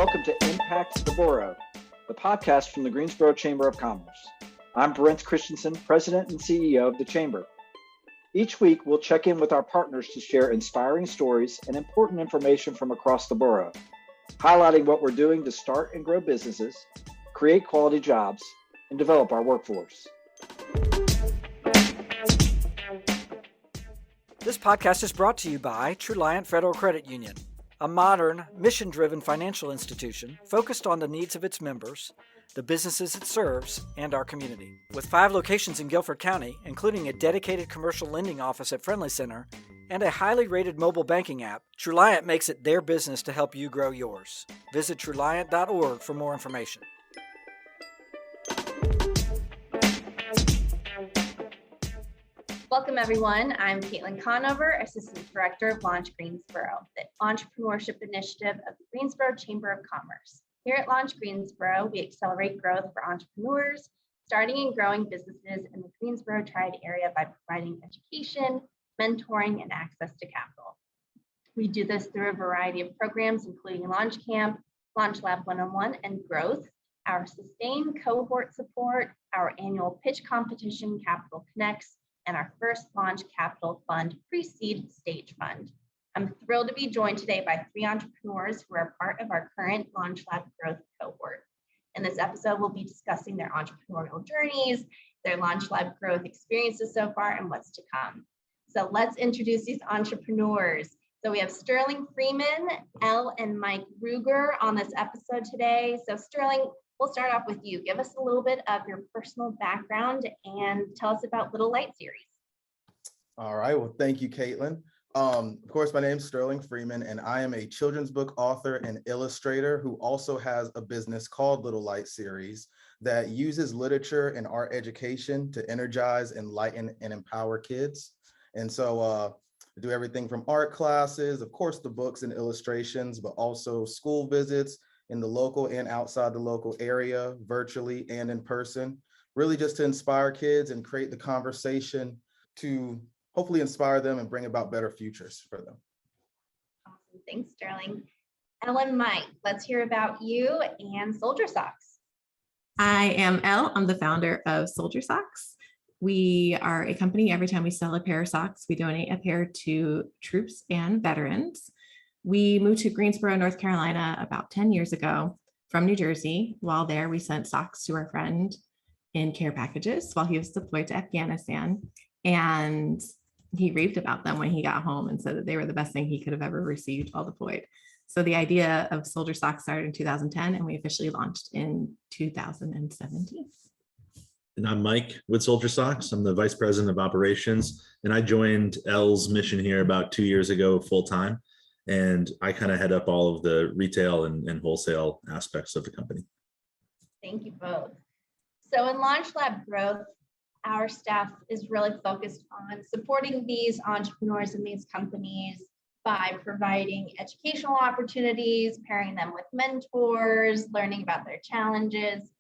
welcome to Impact the Borough, the podcast from the Greensboro Chamber of Commerce. I'm Brent Christensen, President and CEO of the Chamber. Each week, we'll check in with our partners to share inspiring stories and important information from across the borough, highlighting what we're doing to start and grow businesses, create quality jobs, and develop our workforce. This podcast is brought to you by Truliant Federal Credit Union, a modern, mission-driven financial institution focused on the needs of its members, the businesses it serves, and our community. With 5 locations in Guilford County, including a dedicated commercial lending office at Friendly Center and a highly rated mobile banking app, Truliant makes it their business to help you grow yours. Visit Truliant.org for more information. Welcome, everyone. I'm Caitlin Conover, Assistant Director of Launch Greensboro, the entrepreneurship initiative of the Greensboro Chamber of Commerce. Here at Launch Greensboro, we accelerate growth for entrepreneurs, starting and growing businesses in the Greensboro Triad area by providing education, mentoring, and access to capital. We do this through a variety of programs, including Launch Camp, Launch Lab 101, and Growth, our sustained cohort support, our annual pitch competition, Capital Connects, and our first launch capital fund, pre-seed stage fund. I'm thrilled to be joined today by 3 entrepreneurs who are part of our current Launch Lab growth cohort. In this episode, we'll be discussing their entrepreneurial journeys, their Launch Lab growth experiences so far, and what's to come. So let's introduce these entrepreneurs. So we have Sterling Freeman, Elle, and Mike Ruger on this episode today. So Sterling, we'll start off with you. Give us a little bit of your personal background and tell us about Little Light Series. All right, well, thank you, Caitlin. Of course, my name is Sterling Freeman, and I am a children's book author and illustrator who also has a business called Little Light Series that uses literature and art education to energize, enlighten, and empower kids. And so I do everything from art classes, of course, the books and illustrations, but also school visits in the local and outside the local area, virtually and in person, really just to inspire kids and create the conversation to hopefully inspire them and bring about better futures for them. Awesome, thanks, Sterling. Ellen, Mike, let's hear about you and Soldier Socks. I am Elle. I'm the founder of Soldier Socks. We are a company. Every time we sell a pair of socks, we donate a pair to troops and veterans. We moved to Greensboro, North Carolina about 10 years ago from New Jersey. While there, we sent socks to our friend in care packages while he was deployed to Afghanistan. And he raved about them when he got home and said that they were the best thing he could have ever received while deployed. So the idea of Soldier Socks started in 2010, and we officially launched in 2017. And I'm Mike with Soldier Socks. I'm the Vice President of Operations, and I joined Elle's mission here about 2 years ago full-time. And I kind of head up all of the retail and wholesale aspects of the company. Thank you both. So in Launch Lab Growth, our staff is really focused on supporting these entrepreneurs and these companies by providing educational opportunities, pairing them with mentors, learning about their challenges.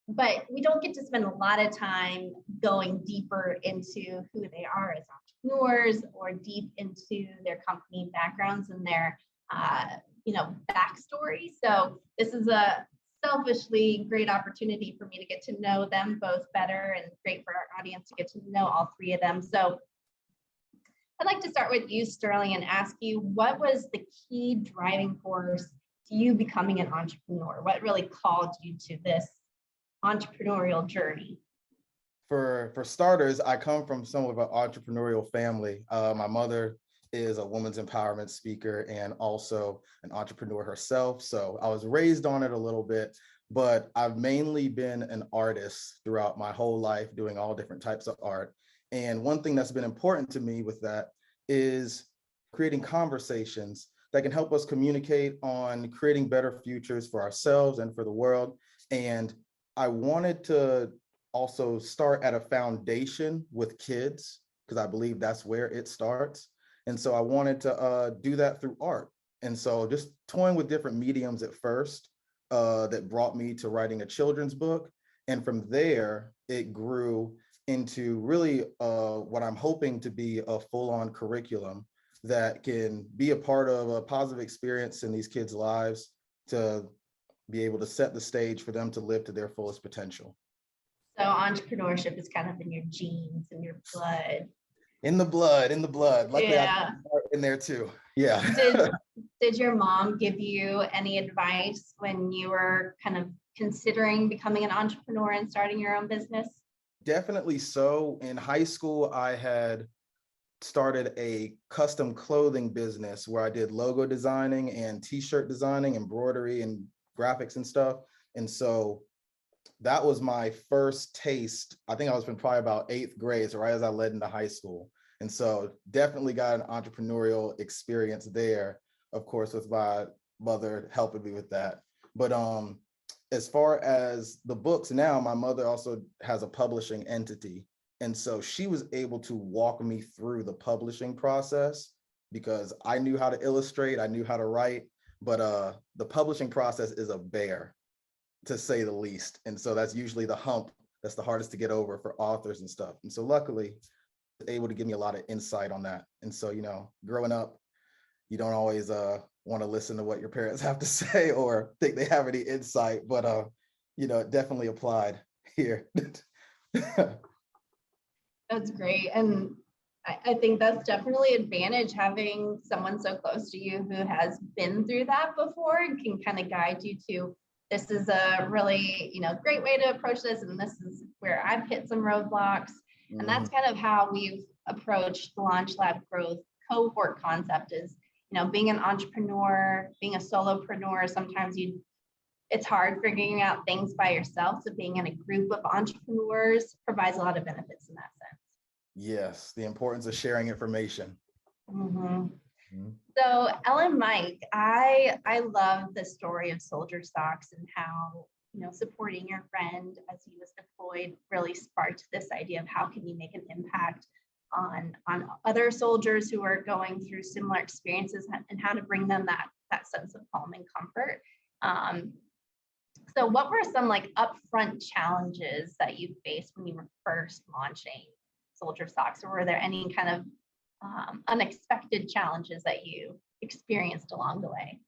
But we don't get to spend a lot of time going deeper into who they are as entrepreneurs or deep into their company backgrounds and their backstory. So this is a selfishly great opportunity for me to get to know them both better, and great for our audience to get to know all 3 of them. So I'd like to start with you, Sterling, and ask you, what was the key driving force to you becoming an entrepreneur? What really called you to this entrepreneurial journey? For starters, I come from somewhat of an entrepreneurial family. My mother is a women's empowerment speaker and also an entrepreneur herself. So I was raised on it a little bit, but I've mainly been an artist throughout my whole life, doing all different types of art. And one thing that's been important to me with that is creating conversations that can help us communicate on creating better futures for ourselves and for the world. And I wanted to also start at a foundation with kids, because I believe that's where it starts. And so I wanted to do that through art. And so just toying with different mediums at first that brought me to writing a children's book. And from there, it grew into really what I'm hoping to be a full-on curriculum that can be a part of a positive experience in these kids' lives to be able to set the stage for them to live to their fullest potential. So entrepreneurship is kind of in your genes, in your blood. In the blood. Luckily, Yeah. I in there too. Yeah. Did your mom give you any advice when you were kind of considering becoming an entrepreneur and starting your own business? Definitely so. In high school, I had started a custom clothing business where I did logo designing and t-shirt designing, embroidery and graphics and stuff. And so that was my first taste. I think I was probably about 8th grade, so right as I led into high school. And so definitely got an entrepreneurial experience there, of course, with my mother helping me with that. But as far as the books now, my mother also has a publishing entity. And so she was able to walk me through the publishing process because I knew how to illustrate, I knew how to write, but the publishing process is a bear, to say the least. And so that's usually the hump that's the hardest to get over for authors and stuff. And so luckily, able to give me a lot of insight on that. And so, you know, growing up, you don't always want to listen to what your parents have to say or think they have any insight, but you know, it definitely applied here. That's great. And I think that's definitely an advantage, having someone so close to you who has been through that before and can kind of guide you to, this is a really, you know, great way to approach this. And this is where I've hit some roadblocks. And that's kind of how we've approached the Launch Lab growth cohort concept is, you know, being an entrepreneur, being a solopreneur, sometimes it's hard figuring out things by yourself. So being in a group of entrepreneurs provides a lot of benefits in that sense. Yes, the importance of sharing information. So Ellen, Mike, I love the story of Soldier Socks and how, you know, supporting your friend as he was deployed really sparked this idea of how can you make an impact on other soldiers who are going through similar experiences and how to bring them that sense of calm and comfort. So what were some like upfront challenges that you faced when you were first launching Soldier Socks, or were there any kind of unexpected challenges that you experienced along the way?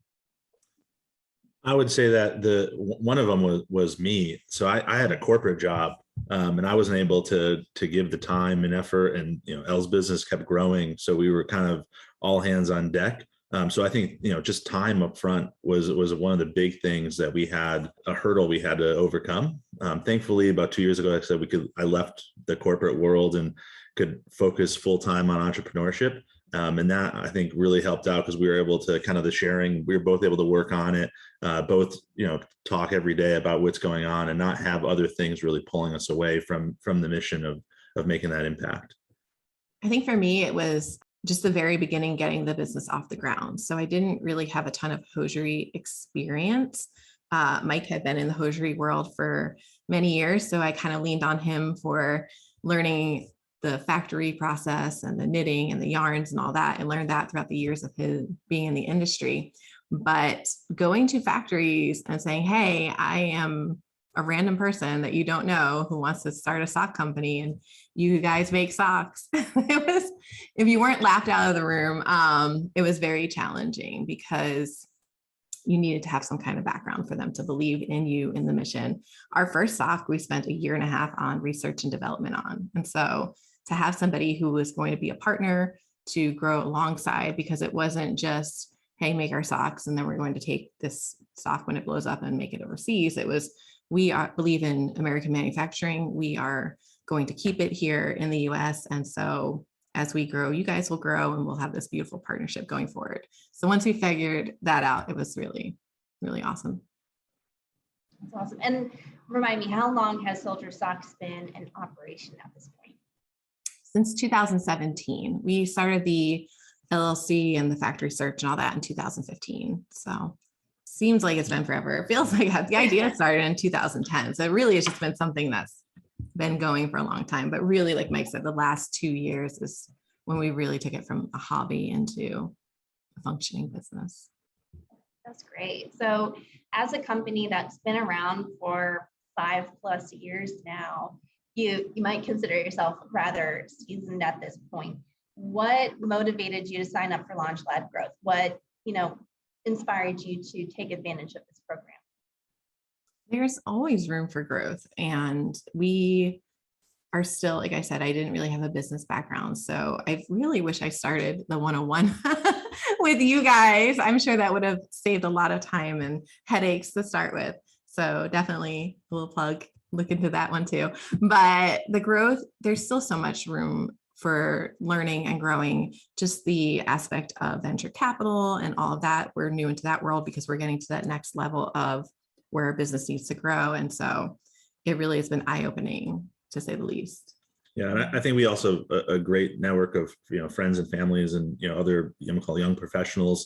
I would say that one of them was me. So I had a corporate job, and I wasn't able to give the time and effort, and you know, Elle's business kept growing, so we were kind of all hands on deck. So I think, you know, just time up front was one of the big things that we had, a hurdle we had to overcome. Thankfully, about 2 years ago, like I said, I left the corporate world and could focus full time on entrepreneurship. And that, I think, really helped out because we were able to kind of we were both able to work on it, both, you know, talk every day about what's going on and not have other things really pulling us away from the mission of making that impact. I think for me, it was just the very beginning, getting the business off the ground. So I didn't really have a ton of hosiery experience. Mike had been in the hosiery world for many years, so I kind of leaned on him for learning the factory process and the knitting and the yarns and all that, and learned that throughout the years of his being in the industry. But going to factories and saying, hey, I am a random person that you don't know who wants to start a sock company and you guys make socks. It was, if you weren't laughed out of the room, it was very challenging because you needed to have some kind of background for them to believe in you, in the mission. Our first sock, we spent 1.5 years on research and development on. And so to have somebody who was going to be a partner to grow alongside, because it wasn't just, hey, make our socks and then we're going to take this sock when it blows up and make it overseas. It was, we believe in American manufacturing. We are going to keep it here in the US. And so as we grow, you guys will grow and we'll have this beautiful partnership going forward. So once we figured that out, it was really, really awesome. That's awesome. And remind me, how long has Soldier Socks been in operation at this point? Since 2017. We started the LLC and the factory search and all that in 2015. So seems like it's been forever. It feels like the idea started in 2010. So really, it's just been something that's been going for a long time. But really, like Mike said, the last 2 years is when we really took it from a hobby into a functioning business. That's great. So as a company that's been around for 5+ years now, you might consider yourself rather seasoned at this point. What motivated you to sign up for Launch Lab Growth? What, you know, inspired you to take advantage of this program? There's always room for growth. And we are still, like I said, I didn't really have a business background. So I really wish I started the 101 with you guys. I'm sure that would have saved a lot of time and headaches to start with. So definitely a little plug, look into that one too. But the growth, there's still so much room for learning and growing. Just the aspect of venture capital and all of that. We're new into that world because we're getting to that next level of where our business needs to grow. And so it really has been eye-opening, to say the least. Yeah, and I think we also a great network of friends and families and other call young professionals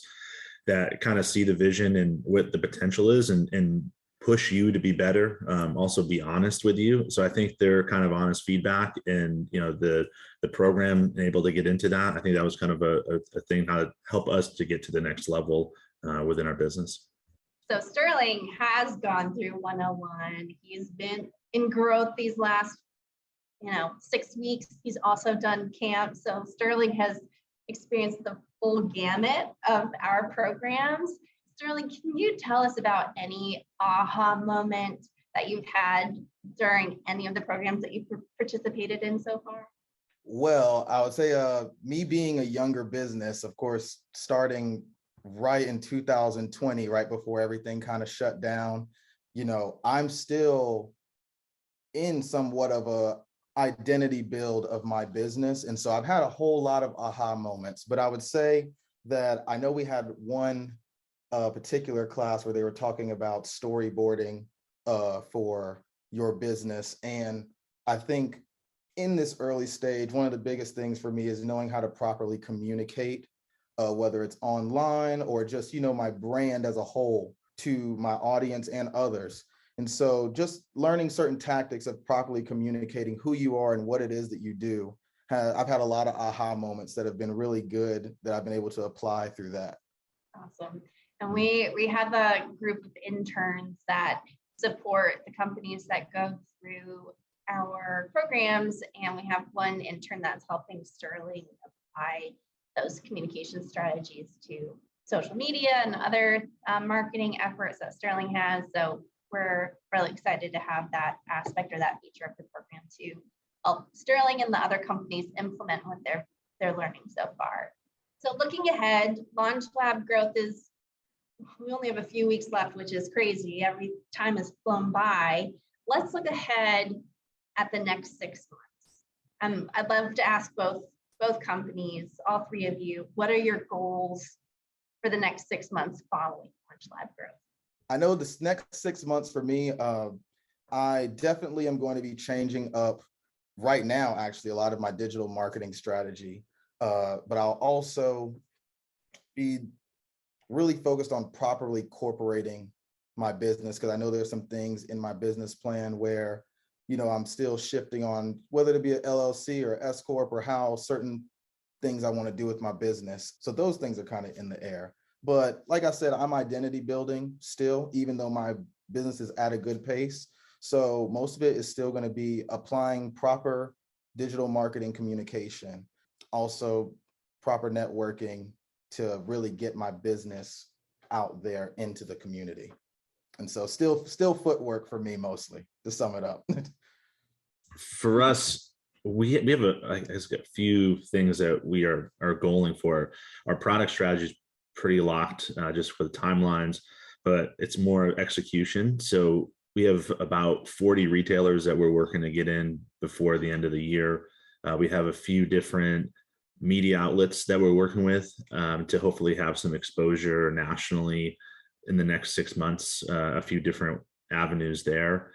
that kind of see the vision and what the potential is and push you to be better. Also be honest with you. So I think they're kind of honest feedback, and the program able to get into that. I think that was kind of a thing how to help us to get to the next level within our business. So Sterling has gone through 101. He's been in growth these last 6 weeks. He's also done camp. So Sterling has experienced the full gamut of our programs. Sterling, can you tell us about any aha moment that you've had during any of the programs that you've participated in so far? Well, I would say me being a younger business, of course, starting right in 2020, right before everything kind of shut down, I'm still in somewhat of a identity build of my business. And so I've had a whole lot of aha moments, but I would say that I know we had one particular class where they were talking about storyboarding for your business. And I think in this early stage, one of the biggest things for me is knowing how to properly communicate, whether it's online or just, my brand as a whole to my audience and others. And so just learning certain tactics of properly communicating who you are and what it is that you do. I've had a lot of aha moments that have been really good that I've been able to apply through that. Awesome. And we have a group of interns that support the companies that go through our programs. And we have one intern that's helping Sterling apply those communication strategies to social media and other marketing efforts that Sterling has. So we're really excited to have that aspect or that feature of the program to help Sterling and the other companies implement what they're learning so far. So looking ahead, Launch Lab growth we only have a few weeks left, which is crazy. Every time has flown by. Let's look ahead at the next 6 months. I'd love to ask both companies, all three of you, what are your goals for the next 6 months following Launch Lab growth? I know this next 6 months for me, I definitely am going to be changing up right now, actually, a lot of my digital marketing strategy, but I'll also be really focused on properly incorporating my business, because I know there's some things in my business plan where, I'm still shifting on whether to be an LLC or S Corp or how certain things I want to do with my business. So those things are kind of in the air. But like I said, I'm identity building still, even though my business is at a good pace. So most of it is still going to be applying proper digital marketing communication, also proper networking to really get my business out there into the community. And so still footwork for me mostly, to sum it up. For us, we have a few things that we are goaling for. Our product strategy is pretty locked just for the timelines, but it's more execution. So we have about 40 retailers that we're working to get in before the end of the year. We have a few different media outlets that we're working with to hopefully have some exposure nationally in the next 6 months, a few different avenues there.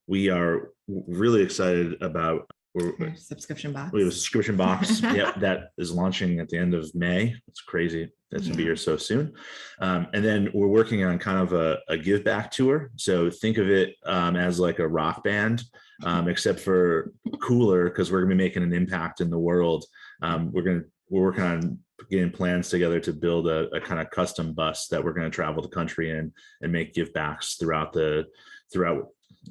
We are really excited about subscription box. We have a subscription box that is launching at the end of May. It's crazy that should be here so soon. And then we're working on kind of a give back tour. So think of it as like a rock band, except for cooler, because we're gonna be making an impact in the world. We're working on getting plans together to build a kind of custom bus that we're going to travel the country in and make give backs throughout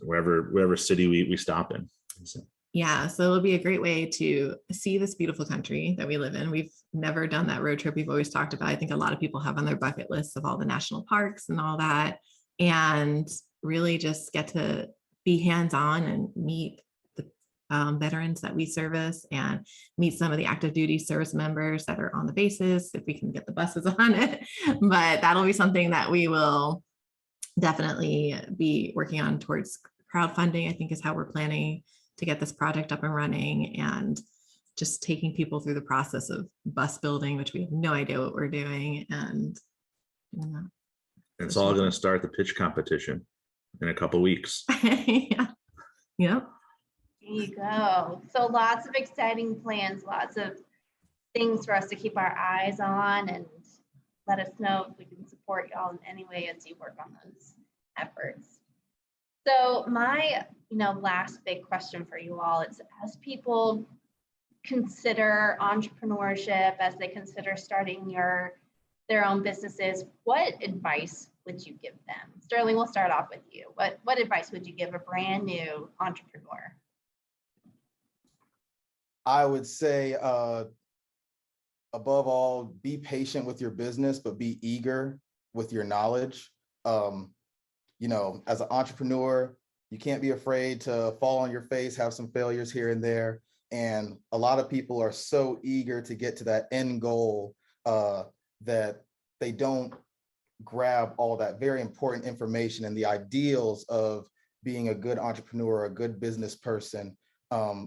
wherever city we stop in. So. Yeah, so it'll be a great way to see this beautiful country that we live in. We've never done that road trip we've always talked about. I think a lot of people have on their bucket lists of all the national parks and all that. And really just get to be hands-on and meet the veterans that we service and meet some of the active duty service members that are on the bases, if we can get the buses on it. But that'll be something that we will definitely be working on towards crowdfunding, I think, is how we're planning to get this project up and running, and just taking people through the process of bus building, which we have no idea what we're doing. And it's all going to start the pitch competition in a couple weeks. Yeah. Yep. There you go. So lots of exciting plans, lots of things for us to keep our eyes on, and let us know if we can support y'all in any way as you work on those efforts. So my, last big question for you all is, as people consider entrepreneurship, as they consider starting their own businesses, what advice would you give them? Sterling, we'll start off with you. What advice would you give a brand new entrepreneur? I would say, above all, be patient with your business, but be eager with your knowledge. As an entrepreneur, you can't be afraid to fall on your face, have some failures here and there. And a lot of people are so eager to get to that end goal that they don't grab all that very important information and the ideals of being a good entrepreneur, a good business person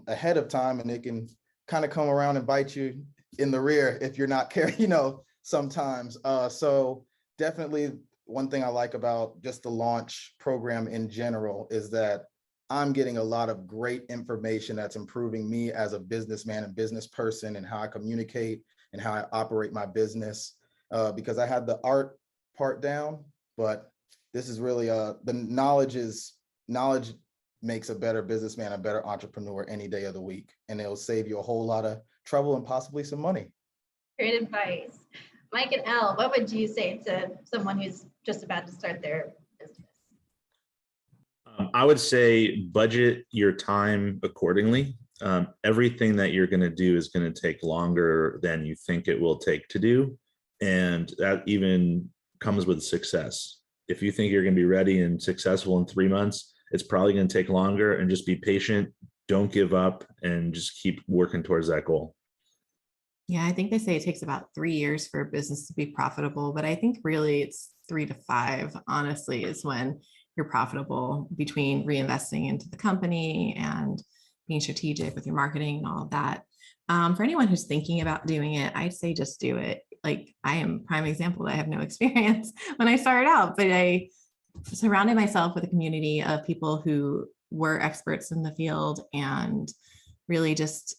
ahead of time, and it can kind of come around and bite you in the rear if you're not careful, sometimes. So definitely one thing I like about just the launch program in general is that I'm getting a lot of great information that's improving me as a businessman and business person, and how I communicate and how I operate my business, because I had the art part down, but this is really the knowledge makes a better businessman, a better entrepreneur any day of the week, and it'll save you a whole lot of trouble and possibly some money. Great advice. Mike and Elle, what would you say to someone who's just about to start their business? I would say budget your time accordingly. Everything that you're going to do is going to take longer than you think it will take to do. And that even comes with success. If you think you're going to be ready and successful in 3 months, it's probably going to take longer, and just be patient. Don't give up, and just keep working towards that goal. Yeah, I think they say it takes about 3 years for a business to be profitable, but I think really it's 3 to 5, honestly, is when you're profitable, between reinvesting into the company and being strategic with your marketing and all of that. For anyone who's thinking about doing it, I'd say just do it. Like, I am prime example. I have no experience when I started out, but I surrounded myself with a community of people who were experts in the field, and really just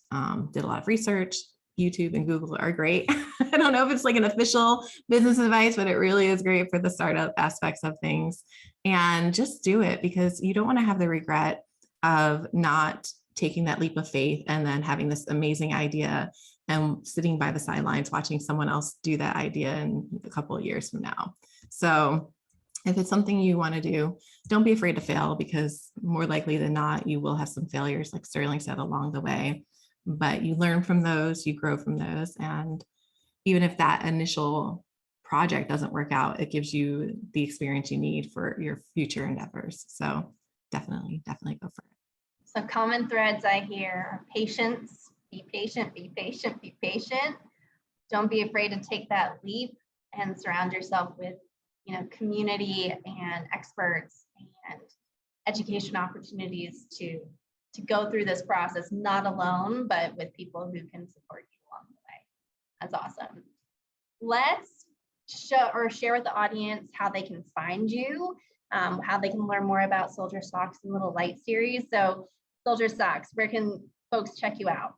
did a lot of research. YouTube and Google are great. I don't know if it's like an official business advice, but it really is great for the startup aspects of things. And just do it, because you don't want to have the regret of not taking that leap of faith and then having this amazing idea and sitting by the sidelines watching someone else do that idea in a couple of years from now. So if it's something you want to do, don't be afraid to fail, because more likely than not, you will have some failures, like Sterling said, along the way. But you learn from those, you grow from those. And even if that initial project doesn't work out, it gives you the experience you need for your future endeavors. So definitely go for it. So common threads I hear are patience, be patient, be patient, be patient. Don't be afraid to take that leap, and surround yourself with, community and experts and education opportunities to go through this process, not alone, but with people who can support you along the way. That's awesome. Let's share with the audience how they can find you, how they can learn more about Soldier Socks and Little Light series. So Soldier Socks, where can folks check you out?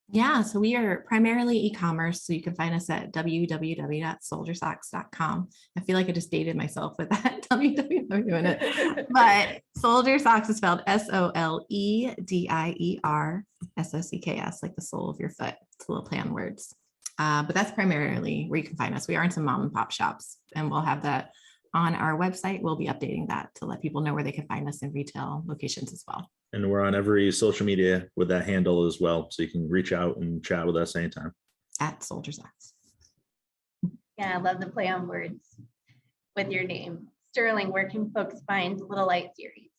Yeah, so we are primarily e-commerce, so you can find us at www.soldiersocks.com. I feel like I just dated myself with that www, but Soldier Socks is spelled SOLEDIERSOCKS, like the sole of your foot. It's a little play on words, but that's primarily where you can find us. We are in some mom and pop shops, and we'll have that on our website. We'll be updating that to let people know where they can find us in retail locations as well. And we're on every social media with that handle as well, so you can reach out and chat with us anytime. At Soldier Socks. Yeah, I love the play on words with your name. Sterling, where can folks find Little Light series?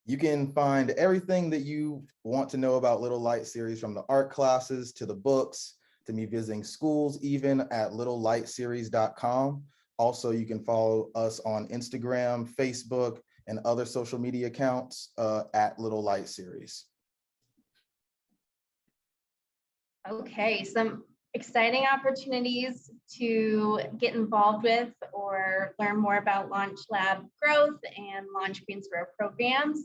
You can find everything that you want to know about Little Light series, from the art classes to the books to me visiting schools, even at littlelightseries.com. Also, you can follow us on Instagram, Facebook, and other social media accounts at Little Light Series. Okay, some exciting opportunities to get involved with or learn more about Launch Lab growth and Launch Greensboro programs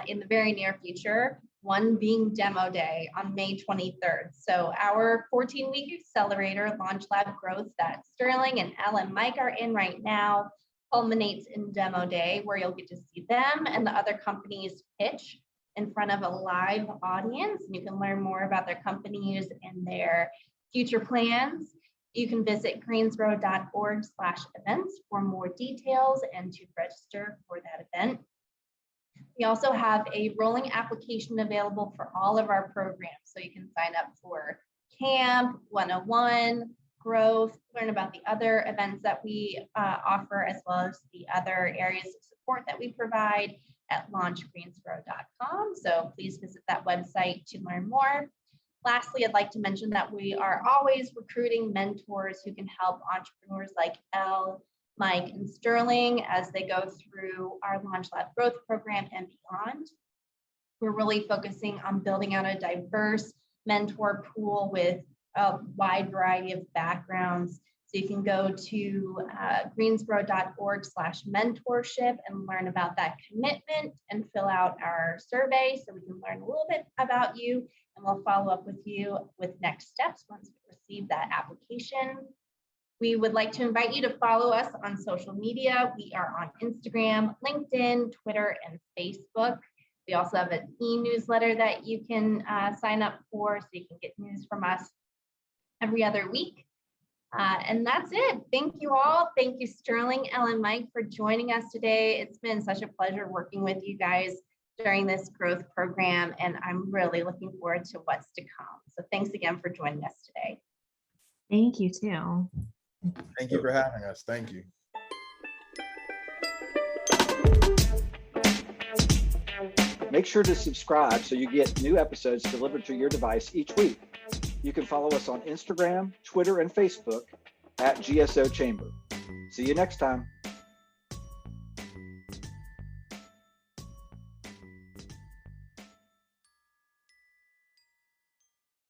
in the very near future. One being Demo Day on May 23rd. So our 14-week accelerator, Launch Lab growth, that Sterling and Elle and Mike are in right now, culminates in Demo Day, where you'll get to see them and the other companies pitch in front of a live audience. And you can learn more about their companies and their future plans. You can visit greensboro.org/events for more details and to register for that event. We also have a rolling application available for all of our programs. So you can sign up for Camp, 101, Growth, learn about the other events that we offer, as well as the other areas of support that we provide at launchgreensboro.com. So please visit that website to learn more. Lastly, I'd like to mention that we are always recruiting mentors who can help entrepreneurs like Elle, Mike, and Sterling as they go through our Launch Lab growth program and beyond. We're really focusing on building out a diverse mentor pool with a wide variety of backgrounds. So you can go to greensboro.org/mentorship and learn about that commitment and fill out our survey so we can learn a little bit about you, and we'll follow up with you with next steps once we receive that application. We would like to invite you to follow us on social media. We are on Instagram, LinkedIn, Twitter, and Facebook. We also have an e-newsletter that you can sign up for so you can get news from us every other week. And that's it. Thank you all. Thank you, Sterling, Elle, and Mike, for joining us today. It's been such a pleasure working with you guys during this growth program, and I'm really looking forward to what's to come. So thanks again for joining us today. Thank you too. Thank you for having us. Thank you. Make sure to subscribe so you get new episodes delivered to your device each week. You can follow us on Instagram, Twitter, and Facebook at GSO Chamber. See you next time.